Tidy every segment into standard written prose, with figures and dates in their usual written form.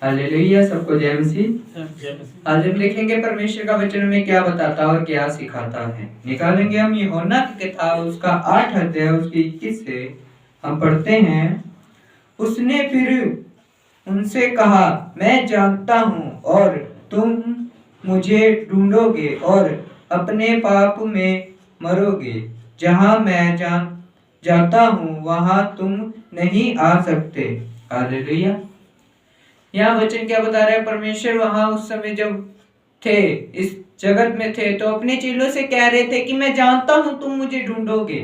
Hallelujah, सबको जय मसीह। आज हम देखेंगे परमेश्वर का वचन में क्या बताता है और क्या सिखाता है। निकालेंगे हम यूहन्ना की किताब उसका 8 अध्याय उसकी 21 से हम पढ़ते हैं। उसने फिर उनसे कहा, मैं जानता हूँ और तुम मुझे ढूंढोगे और अपने पाप में मरोगे। जहाँ मैं जाता हूँ वहाँ तुम नहीं आ सकते। हालेलुया। यहाँ वचन क्या बता रहा है? परमेश्वर वहां उस समय जब थे, इस जगत में थे, तो अपने चेलों से कह रहे थे कि मैं जानता हूं तुम मुझे ढूंढोगे,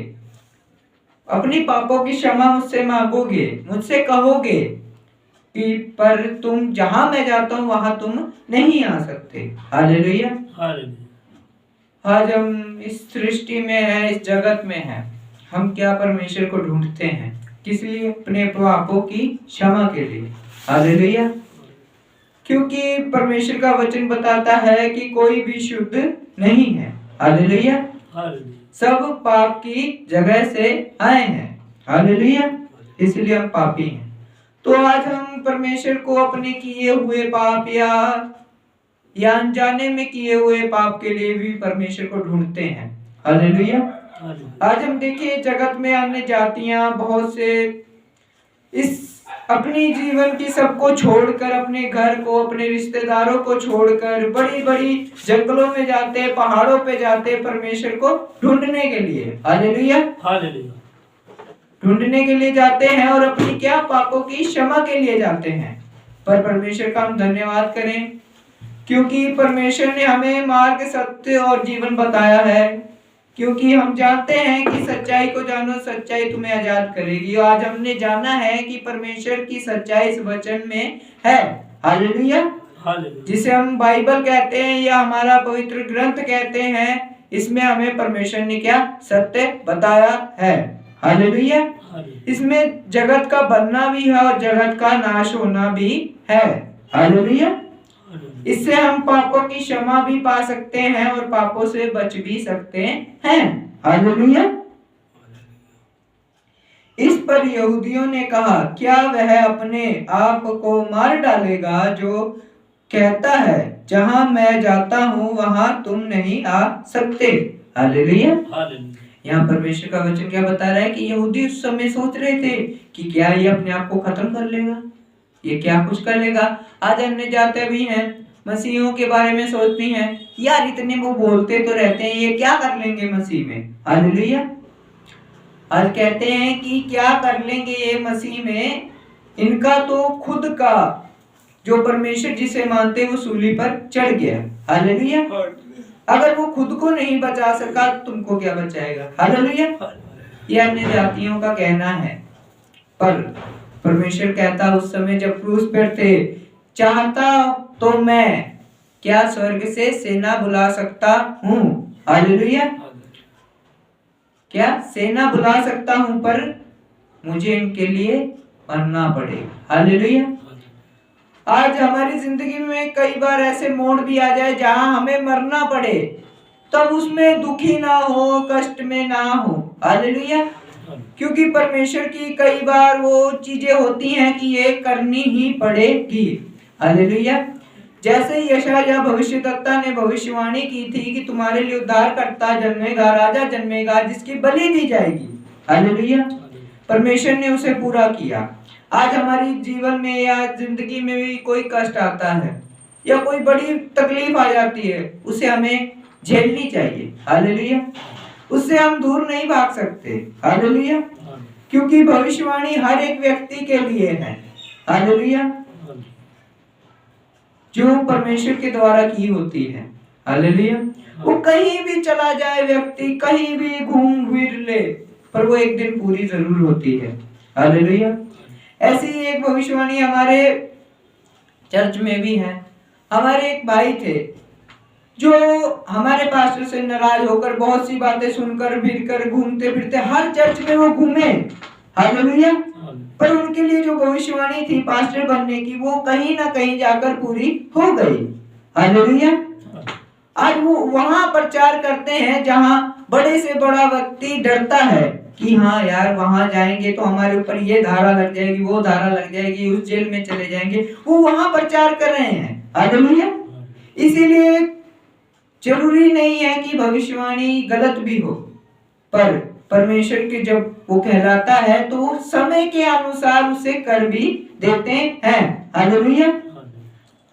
अपनी पापों की क्षमा मुझसे मांगोगे, मुझसे कहोगे कि पर तुम जहां मैं जाता हूं वहां तुम नहीं आ सकते। हालेलुया। आज हम इस सृष्टि में है, इस जगत में है, हम क्या परमेश्वर को ढूंढते हैं? किस लिए? अपने पापों की क्षमा के लिए। हालेलुया। क्योंकि परमेश्वर का वचन बताता है कि कोई भी शुद्ध नहीं है। हालेलुया। सब पाप की जगह से आए हैं। हालेलुया। इसलिए हम पापी हैं। तो आज हम परमेश्वर को अपने किए हुए पाप या अनजाने में किए हुए पाप के लिए भी परमेश्वर को ढूंढते हैं। हालेलुया। आज हम देखिए जगत में अन्य जातियां बहुत से इस अपनी जीवन की सबको छोड़कर, अपने घर को, अपने रिश्तेदारों को छोड़कर बड़ी बड़ी जंगलों में जाते, पहाड़ों पे जाते परमेश्वर को ढूंढने के लिए। हालेलुया। ढूंढने के लिए जाते हैं और अपनी क्या पापों की क्षमा के लिए जाते हैं। पर परमेश्वर का हम धन्यवाद करें क्योंकि परमेश्वर ने हमें मार्ग, सत्य और जीवन बताया है। क्योंकि हम जानते हैं कि सच्चाई को जानो, सच्चाई तुम्हें आजाद करेगी। आज हमने जाना है कि परमेश्वर की सच्चाई इस वचन में है। हालेलुया। जिसे हम बाइबल कहते हैं या हमारा पवित्र ग्रंथ कहते हैं, इसमें हमें परमेश्वर ने क्या सत्य बताया है। हालेलुया। इसमें जगत का बनना भी है और जगत का नाश होना भी है। हालेलुया। इससे हम पापों की क्षमा भी पा सकते हैं और पापों से बच भी सकते हैं। हालेलुया। इस पर यहूदियों ने कहा, क्या वह अपने आप को मार डालेगा जो कहता है जहां मैं जाता हूं वहां तुम नहीं आ सकते। हालेलुया। यहाँ परमेश्वर का वचन क्या बता रहा है कि यहूदी उस समय सोच रहे थे कि क्या ये अपने आप को खत्म कर लेगा, ये क्या कुछ कर लेगा। आज अन्य जाते भी हैं, मसीहों के बारे में सोचती हैं, यार इतने वो बोलते तो रहते हैं, ये क्या कर लेंगे मसीह में। हालेलुया। आज कहते हैं कि क्या कर लेंगे ये मसीह में, इनका तो खुद का जो परमेश्वर जिसे मानते वो सूली पर चढ़ गया। हालेलुया। अगर वो खुद को नहीं बचा सका तुमको क्या बचाएगा। हालेलुया। ये अन्य जातियों का कहना है, पर परमेश्वर कहता उस समय जब क्रूस पर थे, चाहता तो मैं क्या स्वर्ग से सेना बुला सकता हूँ। हालेलुया। क्या सेना बुला सकता हूँ, पर मुझे इनके लिए मरना पड़ेगा। हालेलुया। आज हमारी जिंदगी में कई बार ऐसे मोड़ भी आ जाए जहां हमें मरना पड़े, तब उसमें दुखी ना हो, कष्ट में ना हो। हालेलुया। क्योंकि परमेश्वर की कई बार वो चीजें होती हैं कि ये करनी ही पड़ेगी। हालेलुया। जैसे यशायाह भविष्यद्वक्ता ने भविष्यवाणी की थी कि तुम्हारे लिए उद्धारकर्ता जन्मेगा, राजा जन्मेगा जिसकी बलि दी जाएगी। हालेलुया। परमेश्वर ने उसे पूरा किया। आज हमारी जीवन में या जिंदगी में भी कोई कष्ट आता है या कोई बड़ी तकलीफ आ जाती है, उसे हमें झेलनी चाहिए। हालेलुया। उससे हम दूर नहीं भाग सकते। हालेलुया। क्योंकि भविष्यवाणी हर एक व्यक्ति के लिए है। हालेलुया। जो परमेश्वर के द्वारा की होती है। हालेलुया। वो कहीं भी चला जाए व्यक्ति, कहीं भी घूम फिर ले, पर वो एक दिन पूरी जरूर होती है। हालेलुया। ऐसी एक भविष्यवाणी हमारे चर्च में भी है। हमारे एक भाई थे जो हमारे पास्टर से नाराज होकर बहुत सी बातें सुनकर फिरकर घूमते फिरते हर चर्च में वो घूमे। हालेलुया। पर उनके लिए जो भविष्यवाणी थी पास्टर बनने की, वो कहीं ना कहीं जाकर पूरी हो गई। हालेलुया। आज वो वहां प्रचार करते हैं जहां बड़े से बड़ा व्यक्ति डरता है कि हाँ यार वहां जाएंगे तो हमारे ऊपर ये धारा लग जाएगी, वो धारा लग जाएगी, उस जेल में चले जाएंगे, वो वहां प्रचार कर रहे हैं। हालेलुया। इसीलिए जरूरी नहीं है कि भविष्यवाणी गलत भी हो, पर परमेश्वर के जब वो कहलाता है तो समय के अनुसार उसे कर भी देते हैं। हालेलुया।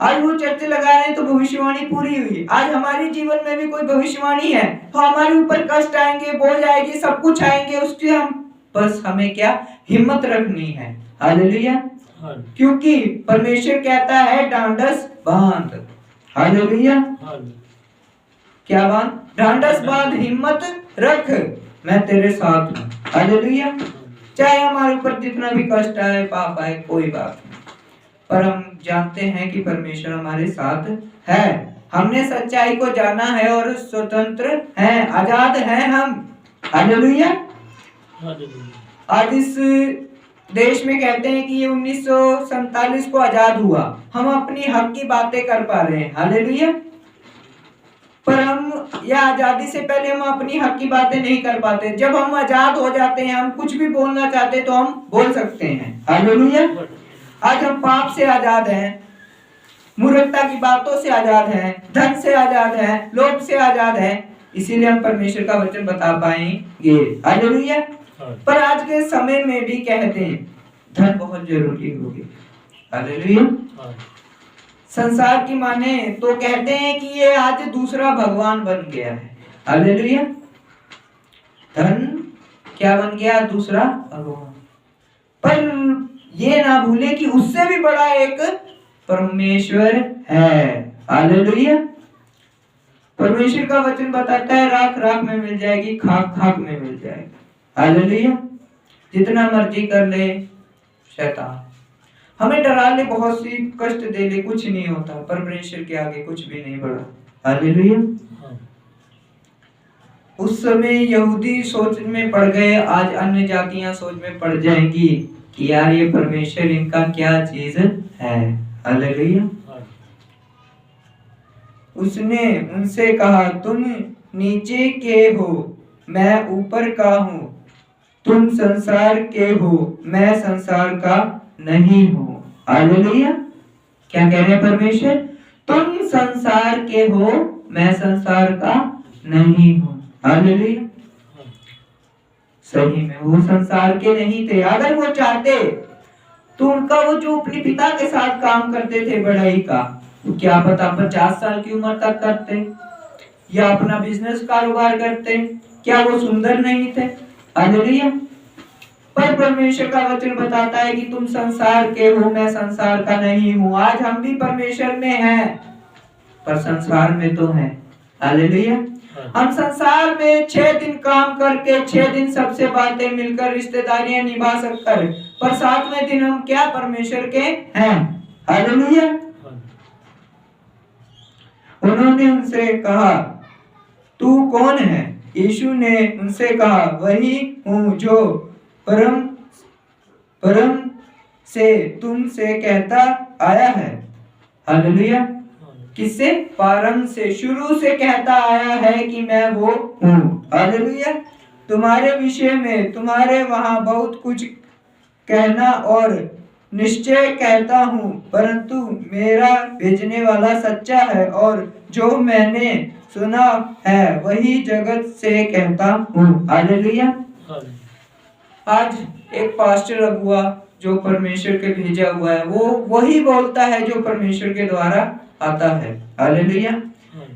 आज वो चर्चे लगा रहे हैं तो भविष्यवाणी पूरी हुई। आज हमारे जीवन में भी कोई भविष्यवाणी है तो हमारे ऊपर कष्ट आएंगे, बोझ आएगी, सब कुछ आएंगे, उसके हम बस हमें क्या हिम्मत रखनी है। हालेलुया। क्योंकि परमेश्वर कहता है ढांढस बांध। हालेलुया। क्या बांध? ढांढस बांध, हिम्मत रख, मैं तेरे साथ हूँ। हालेलुया। चाहे हमारे ऊपर जितना भी कष्ट आए, पाप आए, कोई बात नहीं, पर हम जानते हैं कि परमेश्वर हमारे साथ है। हमने सच्चाई को जाना है और स्वतंत्र हैं, आजाद हैं हम। हालेलुया। आज इस देश में कहते हैं कि ये 1947 को आजाद हुआ, हम अपनी हक की बातें कर पा रहे हैं। हालेलुया। पर हम या आजादी से पहले हम अपनी हक की बातें नहीं कर पाते। जब हम आजाद हो जाते हैं, हम कुछ भी बोलना चाहते तो हम बोल सकते हैं। हालेलुया। आज हम पाप से आजाद हैं, मूर्खता की बातों से आजाद हैं, धन से आजाद हैं, लोभ से आजाद हैं, इसीलिए हम परमेश्वर का वचन बता पाएंगे। हालेलुया। पर आज के समय में भी कहते हैं धन बहुत जरूरी हो गया। हालेलुया। संसार की माने तो कहते हैं कि ये आज दूसरा भगवान बन गया है। हालेलुया। धन क्या बन गया? दूसरा भगवान। पर ये ना भूले कि उससे भी बड़ा एक परमेश्वर है। हालेलुया। परमेश्वर का वचन बताता है राख राख में मिल जाएगी, खाक खाक में मिल जाएगी। हालेलुया। जितना मर्जी कर ले शैतान, हमें डरा ले, बहुत सी कष्ट दे ले, कुछ नहीं होता, परमेश्वर के आगे कुछ भी नहीं बढ़ा। हालेलुया। उस समय यहूदी सोच में पड़ गए, आज अन्य जातियां सोच में पड़ जाएंगी कि यार ये परमेश्वर इनका क्या चीज है। हालेलुया। उसने उनसे कहा तुम नीचे के हो, मैं ऊपर का हूँ, तुम संसार के हो, मैं संसार का नहीं हूँ। हालेलुया। क्या कह रहे हैं परमेश्वर? तुम संसार के हो, मैं संसार का नहीं हूँ। हालेलुया। सही में वो संसार के नहीं थे। अगर वो चाहते तो उनका वो जो अपने पिता के साथ काम करते थे बढ़ाई का, तो क्या पता 50 साल की उम्र तक करते या अपना बिजनेस कारोबार करते, क्या वो सुंदर नहीं थे? हालेलुया। पर परमेश्वर का वचन बताता है कि तुम संसार के हो, मैं संसार का नहीं हूँ। आज हम भी परमेश्वर में हैं, पर संसार में तो हैं। हालेलुया। हम संसार में 6 दिन काम करके 6 दिन सबसे बातें मिलकर रिश्तेदारियां निभा सककर, पर 7वें दिन हम क्या परमेश्वर के हैं। हालेलुया। उन्होंने उनसे कहा तू कौन है? यीशु ने उनसे कहा वही हूँ जो परम से तुमसे कहता आया है। हालेलुया। किससे? परम से, शुरू से कहता आया है कि मैं वो हूँ। हालेलुया। तुम्हारे विषय में तुम्हारे वहां बहुत कुछ कहना और निश्चय कहता हूँ, परंतु मेरा भेजने वाला सच्चा है और जो मैंने सुना है वही जगत से कहता हूँ। हालेलुया। आज एक पास्टर अगुआ जो परमेश्वर के भेजा हुआ है, वो वही बोलता है जो परमेश्वर के द्वारा आता है। हालेलुया।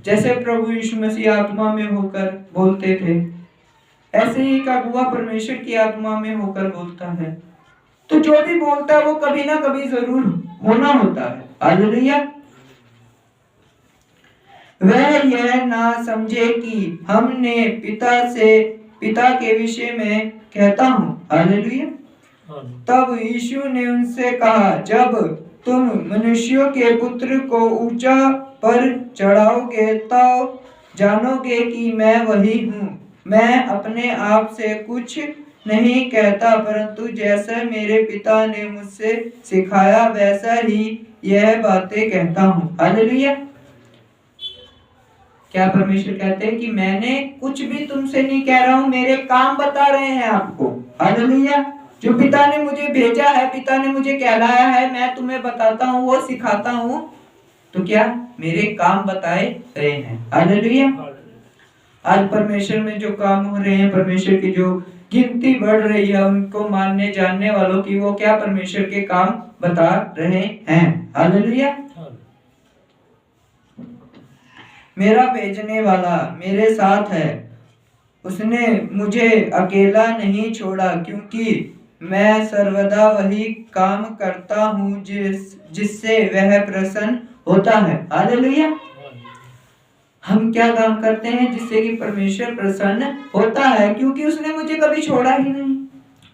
जैसे प्रभु यीशु मसीह आत्मा में होकर बोलते थे, ऐसे ही एक अगुआ परमेश्वर की आत्मा में होकर बोलता है। तो जो भी बोलता है वो कभी ना कभी जरूर होना होता है। हालेलुया। वह यह ना समझे कि हमने पिता के विषय में कहता हूँ। हालेलुया। तब यीशु ने उनसे कहा जब तुम मनुष्यों के पुत्र को ऊंचा पर चढ़ाओगे तो जानोगे कि मैं वही हूँ। मैं अपने आप से कुछ नहीं कहता, परंतु जैसा मेरे पिता ने मुझसे सिखाया वैसा ही यह बातें कहता हूँ। हालेलुया। क्या परमेश्वर कहते हैं कि मैंने कुछ भी तुमसे नहीं कह रहा हूं, मेरे काम बता रहे हैं आपको। हालेलुया। जो पिता ने मुझे भेजा है, पिता ने मुझे कहलाया है, मैं तुम्हें बताता हूँ, वो सिखाता हूँ, तो क्या मेरे काम बताए गए हैं। हालेलुया। आज परमेश्वर में जो काम हो रहे हैं, परमेश्वर की जो गिनती बढ़ रही है, उनको मानने जानने वालों की, वो क्या परमेश्वर के काम बता रहे हैं। हालेलुया। मेरा भेजने वाला मेरे साथ है, उसने मुझे अकेला नहीं छोड़ा, क्योंकि मैं सर्वदा वही काम करता हूँ जिससे वह प्रसन्न होता है। हालेलुया। हम क्या काम करते हैं जिससे कि परमेश्वर प्रसन्न होता है, क्योंकि उसने मुझे कभी छोड़ा ही नहीं।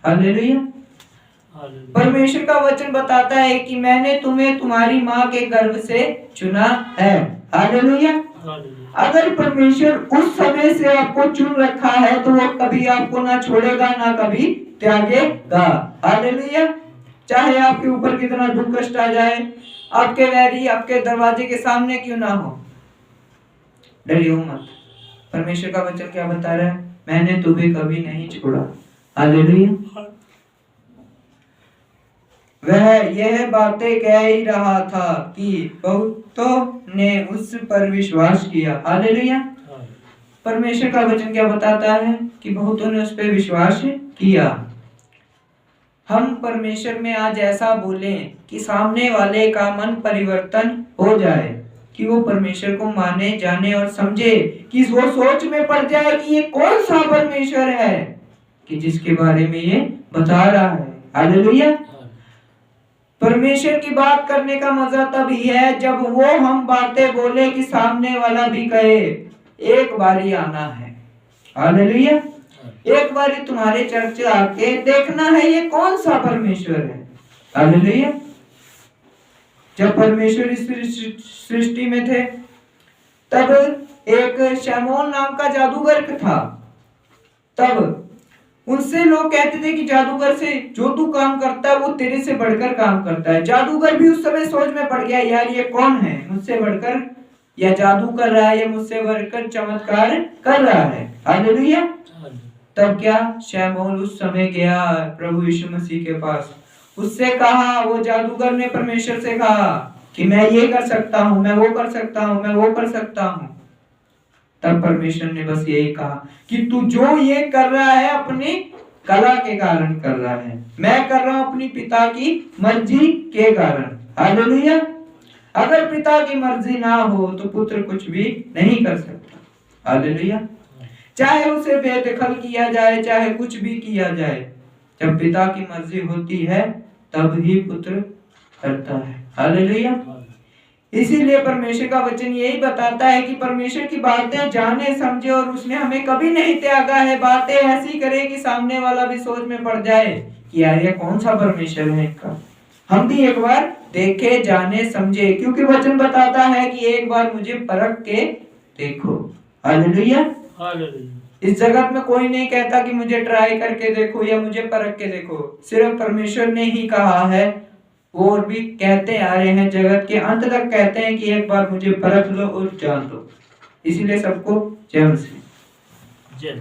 हालेलुया। परमेश्वर का वचन बताता है कि मैंने तुम्हें तुम्हारी माँ के गर्भ से चुना है। हालेलुया। अगर परमेश्वर उस समय से आपको चुन रखा है तो वो कभी आपको ना छोड़ेगा, ना कभी त्यागेगा। हालेलुया। चाहे आपके ऊपर कितना दुख कष्ट आ जाए, आपके वैरी आपके दरवाजे के सामने क्यों ना हो, डरियो मत। परमेश्वर का वचन क्या बता रहा है? मैंने तुम्हें कभी नहीं छोड़ा। हालेलुया। वह यह बातें कह ही रहा था कि बहुतों ने उस पर विश्वास किया। हालेलुया। परमेश्वर का वचन क्या बताता है कि बहुतों ने उस पर विश्वास किया। हम परमेश्वर में आज ऐसा बोलें कि सामने वाले का मन परिवर्तन हो जाए, कि वो परमेश्वर को माने जाने और समझे, कि वो सोच में पड़ जाए कि ये कौन सा परमेश्वर है कि जिसके बारे में ये बता रहा है। हालेलुया। परमेश्वर की बात करने का मजा तभी है जब वो हम बातें बोले कि सामने वाला भी कहे एक बारी आना है। हालेलुया। एक बारी तुम्हारे चर्च आके देखना है ये कौन सा परमेश्वर है। हालेलुया। जब परमेश्वर इस सृष्टि में थे तब एक शमौन नाम का जादूगर था। तब उनसे लोग कहते थे कि जादूगर से जो तू काम करता है वो तेरे से बढ़कर काम करता है। जादूगर भी उस समय सोच में पड़ गया, यार ये कौन है मुझसे बढ़कर, या जादू कर रहा है, या मुझसे बढ़कर चमत्कार कर रहा है। हालेलुया। तब क्या शमौन उस समय गया प्रभु यीशु मसीह के पास, उससे कहा, वो जादूगर ने परमेश्वर से कहा कि मैं ये कर सकता हूँ, मैं वो कर सकता हूँ, मैं वो कर सकता हूँ। तब परमेश्वर ने बस यही कहा कि तू जो ये कर रहा है अपनी कला के कारण कर रहा है, मैं कर रहा हूं अपनी पिता की मर्जी के कारण। हालेलुया। अगर पिता की मर्जी ना हो तो पुत्र कुछ भी नहीं कर सकता। हालेलुया। चाहे उसे बेदखल किया जाए, चाहे कुछ भी किया जाए, जब पिता की मर्जी होती है तब ही पुत्र करता है। हालेलुया। इसीलिए परमेश्वर का वचन यही बताता है कि परमेश्वर की बातें जाने समझे, और उसने हमें कभी नहीं त्यागा है। बातें ऐसी करे कि सामने वाला भी सोच में पड़ जाए कि यार ये कौन सा परमेश्वर है इनका, हम भी एक बार देखे जाने समझे, क्योंकि वचन बताता है कि एक बार मुझे परख के देखो। हालेलुया। इस जगत में कोई नहीं कहता कि मुझे ट्राई करके देखो या मुझे परख के देखो, सिर्फ परमेश्वर ने ही कहा है। और भी कहते आ रहे हैं, जगत के अंत तक कहते हैं कि एक बार मुझे परख लो और जान लो। इसीलिए सबको जय मसीह।